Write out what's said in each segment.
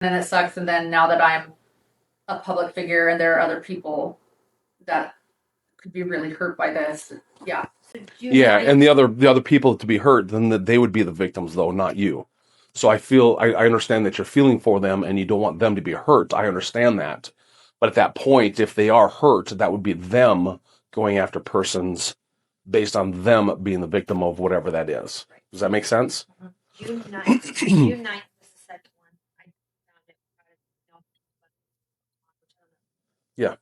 then it sucks. And then now that I'm a public figure and there are other people that could be really hurt by this. Yeah. Yeah, and the other people to be hurt, then they would be the victims, though, not you. So I understand that you're feeling for them and you don't want them to be hurt. I understand that. But at that point, if they are hurt, that would be them going after persons based on them being the victim of whatever that is. Does that make sense? June 9th. June 9th was the second one. I found it. Yeah.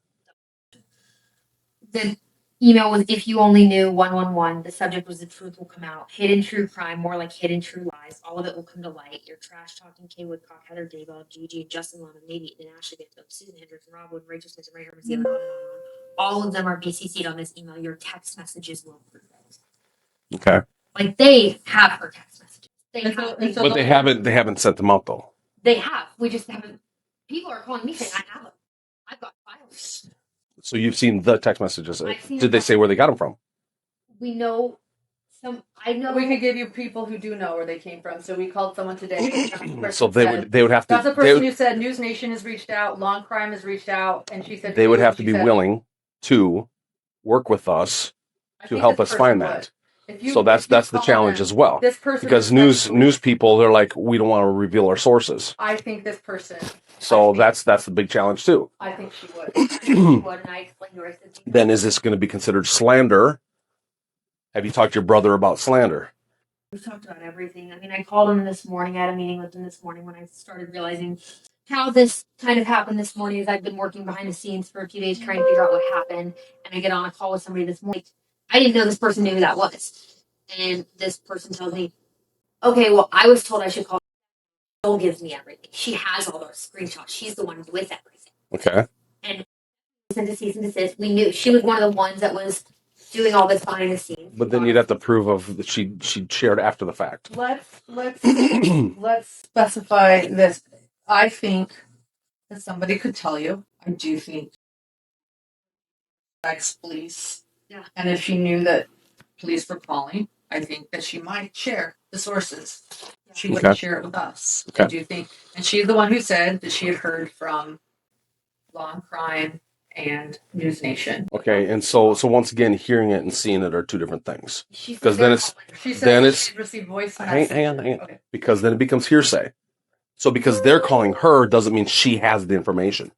The email was, if you only knew 111. The subject was, the truth will come out. Hidden true crime, more like hidden true lies. All of it will come to light. Your trash talking Kay Woodcock, Heather Daybell, Gigi, Justin Lemon, Nate and Ashley Banfield, Susan Hendricks, Rob Wood, Rachel Smith, and Ray Hermes, and on and on and on. All of them are BCC'd on this email. Your text messages will prove it. Okay. Like, they have her text messages. But they haven't sent them out, though. They have. We just haven't. People are calling me saying, I have them. I've got files. So you've seen the text messages. I've seen Did they say where they got them from? We know some. I know. We could give you people who do know where they came from. So we called someone today. So they would have to. That's the person who said News Nation has reached out, Law and Crime has reached out, and she said they would have to be willing to work with us to help us find that. So that's the challenge as well. This person, because news people, they're like, we don't want to reveal our sources. I think this person. So that's the big challenge too. I think she would. Then is this going to be considered slander? Have you talked to your brother about slander? We talked about everything. I mean, I called him this morning. I had a meeting with him this morning when I started realizing how this kind of happened this morning. Is I've been working behind the scenes for a few days trying to figure out what happened, and I get on a call with somebody this morning. I didn't know this person knew who that was, and this person tells me, "Okay, well, I was told I should call. Nicole gives me everything. She has all those screenshots. She's the one with everything." Okay. And sent a cease and desist. We knew she was one of the ones that was doing all this behind the scenes. But then you'd have to prove of that she shared after the fact. Let's specify this. I think that somebody could tell you. I do think ex-police. Yeah. And if she knew that police were calling, I think that she might share the sources. She wouldn't share it with us. Okay. I do think, and she's the one who said that she had heard from Law and Crime and News Nation. Okay, and so once again, hearing it and seeing it are two different things. Because then it's she received voice messages. Hang on. Okay. Because then it becomes hearsay. So because they're calling her doesn't mean she has the information.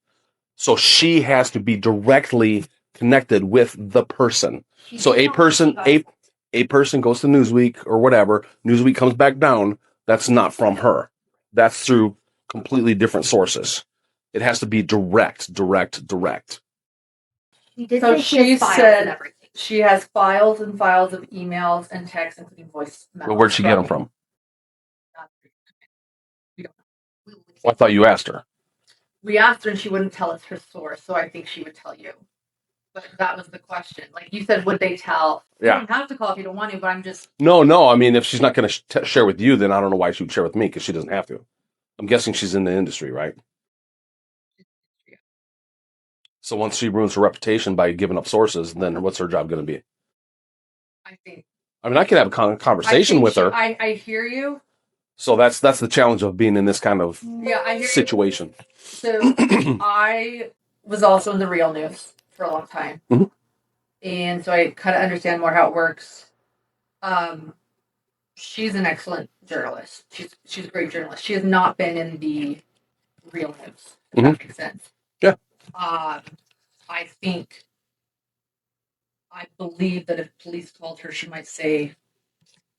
So she has to be directly connected with the person. So a person goes to Newsweek or whatever. Newsweek comes back down. That's not from her. That's through completely different sources. It has to be direct. So she said she has files and files of emails and texts, including voice memos. Well, where'd she get them from? Well, I thought you asked her. We asked her and she wouldn't tell us her source, so I think she would tell you. But that was the question. Like you said, would they tell? Yeah. You don't have to call if you don't want to, but I'm just... No. I mean, if she's not going to share with you, then I don't know why she would share with me, because she doesn't have to. I'm guessing she's in the industry, right? Yeah. So once she ruins her reputation by giving up sources, then what's her job going to be? I mean, I could have a conversation with her. I hear you. So that's the challenge of being in this kind of situation. So I was also in the Real News for a long time. Mm-hmm. And so I kind of understand more how it works. She's an excellent journalist. She's a great journalist. She has not been in the Real News. If that makes sense. Yeah. I believe that if police called her, she might say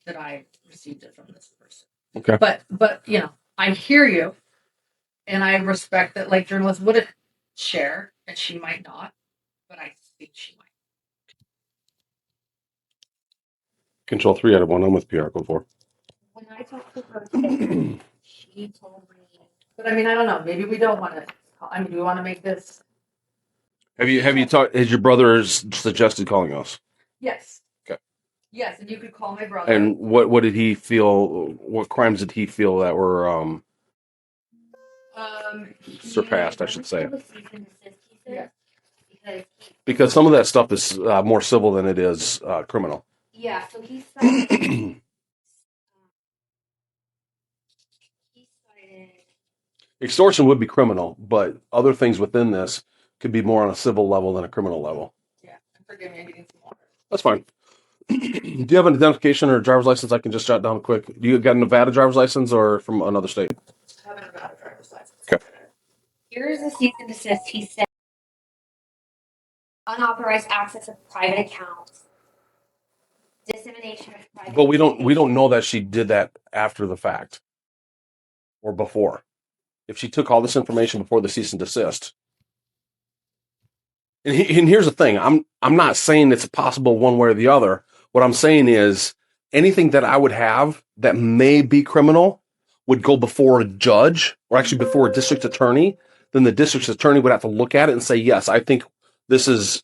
that I received it from this person. Okay. But you know, I hear you, and I respect that. Like journalists wouldn't share, and she might not, but I think she might. Control 3 out of 1. I'm with PR Code 4. When I talked to her today, she told me. But I mean, I don't know. Maybe we don't want to. I mean, do we want to make this? Have you talked? Has your brother suggested calling us? Yes. Okay. Yes, and you could call my brother. And what did he feel? What crimes did he feel that were surpassed? I should say. Yeah. Because some of that stuff is more civil than it is criminal. Yeah. So he cited. Extortion would be criminal, but other things within this could be more on a civil level than a criminal level. Yeah. Forgive me, I'm getting some water. That's fine. Do you have an identification or a driver's license I can just jot down quick? Do you got a Nevada driver's license or from another state? I have a Nevada driver's license. Okay. Here's a cease and desist. He said unauthorized access of private accounts, dissemination of private. But we don't know that she did that after the fact or before. If she took all this information before the cease and desist. And here's the thing. I'm not saying it's possible one way or the other. What I'm saying is anything that I would have that may be criminal would go before a judge or actually before a district attorney. Then the district attorney would have to look at it and say, yes, I think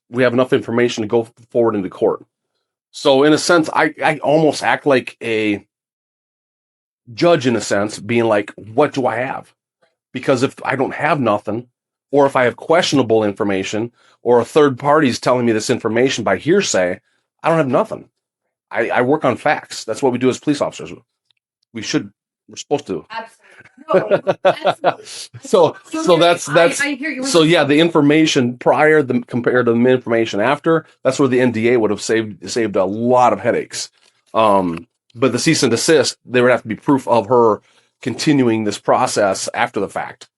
we have enough information to go forward into court. So in a sense, I almost act like a judge in a sense, being like, what do I have? Because if I don't have nothing, or if I have questionable information, or a third party is telling me this information by hearsay, I don't have nothing. I work on facts. That's what we do as police officers. We're supposed to. Absolutely. No, absolutely. So that's I hear you. so yeah, the information prior compared to the information after, that's where the NDA would have saved a lot of headaches. But the cease and desist, there would have to be proof of her continuing this process after the fact.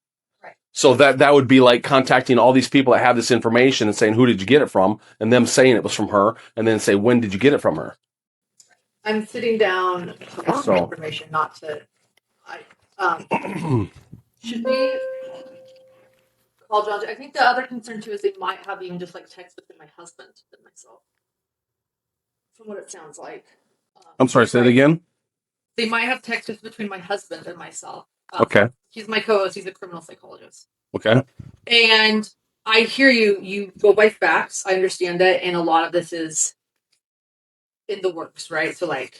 Right. So that would be like contacting all these people that have this information and saying, who did you get it from? And them saying it was from her, and then say, when did you get it from her? I'm sitting down for So- information, not to. Should we call John? I think the other concern too is they might have even just like text within my husband and myself. From what it sounds like. I'm sorry, say it again. They might have texted between my husband and myself. Okay. He's my co-host. He's a criminal psychologist. Okay. And I hear you. You go by facts. I understand that. And a lot of this is in the works, right? So like,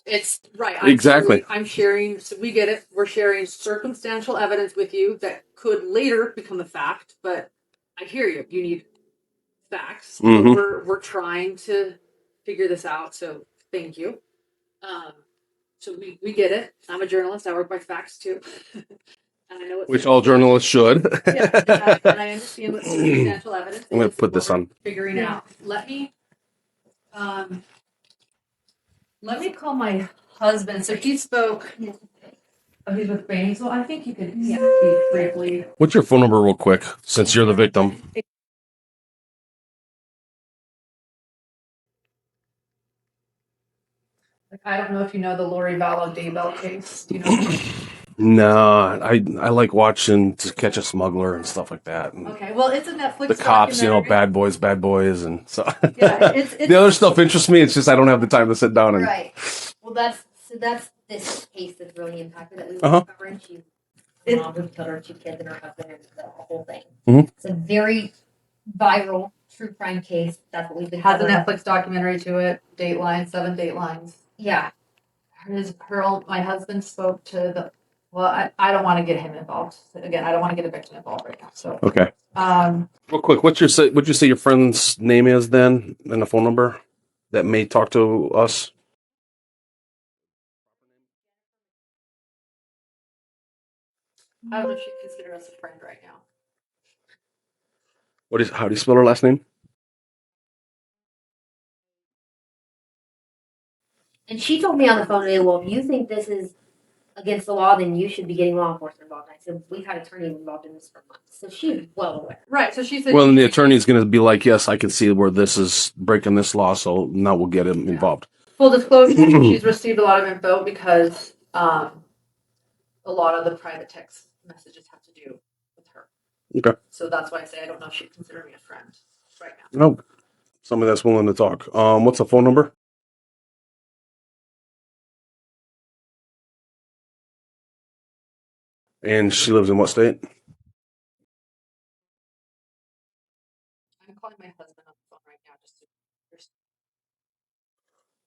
it's right. Exactly. I'm sharing. So we get it. We're sharing circumstantial evidence with you that could later become a fact. But I hear you. You need facts. Mhm. We're trying to figure this out. So thank you. So we get it. I'm a journalist. I work by facts too. And I know Which all journalists should. yeah, and I understand what circumstantial evidence. I'm gonna is, put this what we're on. Figuring out. Let me call my husband. So he spoke. Oh, he's with Baines. Well, I think you could speak briefly. What's your phone number real quick, since you're the victim? Like, I don't know if you know the Lori Vallow Daybell case. Do you know? Nah, I like watching To Catch a Smuggler and stuff like that. And Okay, well, it's a Netflix. the cops, documentary. bad boys, and so Yeah, it's the other stuff interests me. It's just I don't have the time to sit down and. Right. Well, that's this case that's really impacted that we were Uh-huh. covering. She's It- mom who killed her 2 kids and her husband and the whole thing. Mhm. It's a very viral true crime case. That's what we've been Has a covering. Netflix documentary to it. Dateline, 7 Datelines. Yeah. My husband spoke to the. Well, I don't want to get him involved. Again, I don't want to get a victim involved right now. So, Okay, real quick, what'd you say your friend's name is then, and the phone number that may talk to us? I don't know if she'd consider us a friend right now. How do you spell her last name? And she told me on the phone today, well, if you think this is against the law, then you should be getting law enforcement involved. I said, we've had attorneys involved in this for months. So she's well aware. Right. So she said. Well, and the attorney's going to be like, yes, I can see where this is breaking this law, so now we'll get him involved. Full disclosure, she's received a lot of info because a lot of the private text messages have to do with her. Okay. So that's why I say I don't know if she'd consider me a friend right now. Nope. Somebody that's willing to talk. What's the phone number? And she lives in what state? I'm calling my husband on the phone right now just to.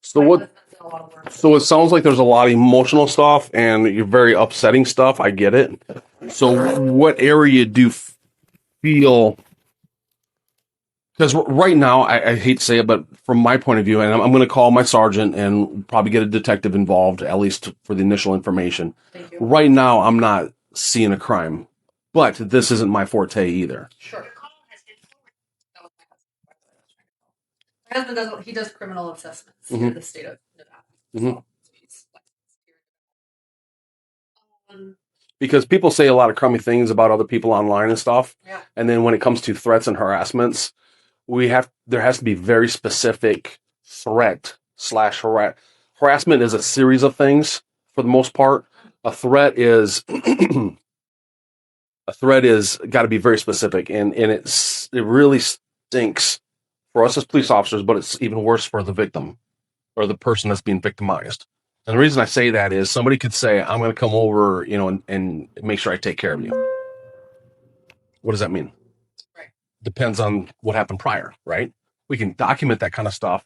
So My what? husband's in a lot of work. So it sounds like there's a lot of emotional stuff and you're very upsetting stuff. I get it. So what area do you feel? Because right now, I hate to say it, but from my point of view, and I'm going to call my sergeant and probably get a detective involved, at least for the initial information. Thank you. Right now, I'm not seeing a crime, but this isn't my forte either. Sure. My husband does. He does criminal assessments here in the state of Nevada. Mhm. So he's licensed here. Because people say a lot of crummy things about other people online and stuff. Yeah. And then when it comes to threats and harassments, there has to be very specific threat / harassment is a series of things for the most part. A threat is got to be very specific, and it really stinks for us as police officers, but it's even worse for the victim or the person that's being victimized. And the reason I say that is somebody could say, I'm going to come over, and make sure I take care of you. What does that mean? Right. Depends on what happened prior, right? We can document that kind of stuff,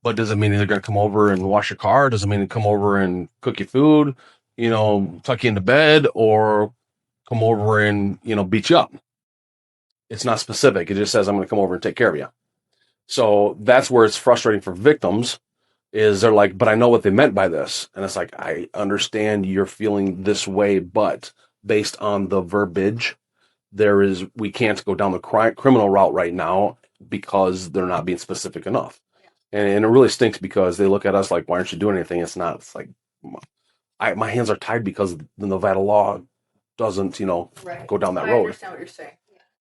but does it mean they're going to come over and wash your car? Does it mean to come over and cook your food, tuck you into bed, or come over and, beat you up? It's not specific. It just says, I'm going to come over and take care of you. So that's where it's frustrating for victims is they're like, but I know what they meant by this. And it's like, I understand you're feeling this way, but based on the verbiage, we can't go down the criminal route right now because they're not being specific enough. And it really stinks because they look at us like, why aren't you doing anything? It's not. It's like, my hands are tied because the Nevada law doesn't, Right. go down that I road. understand what you're saying.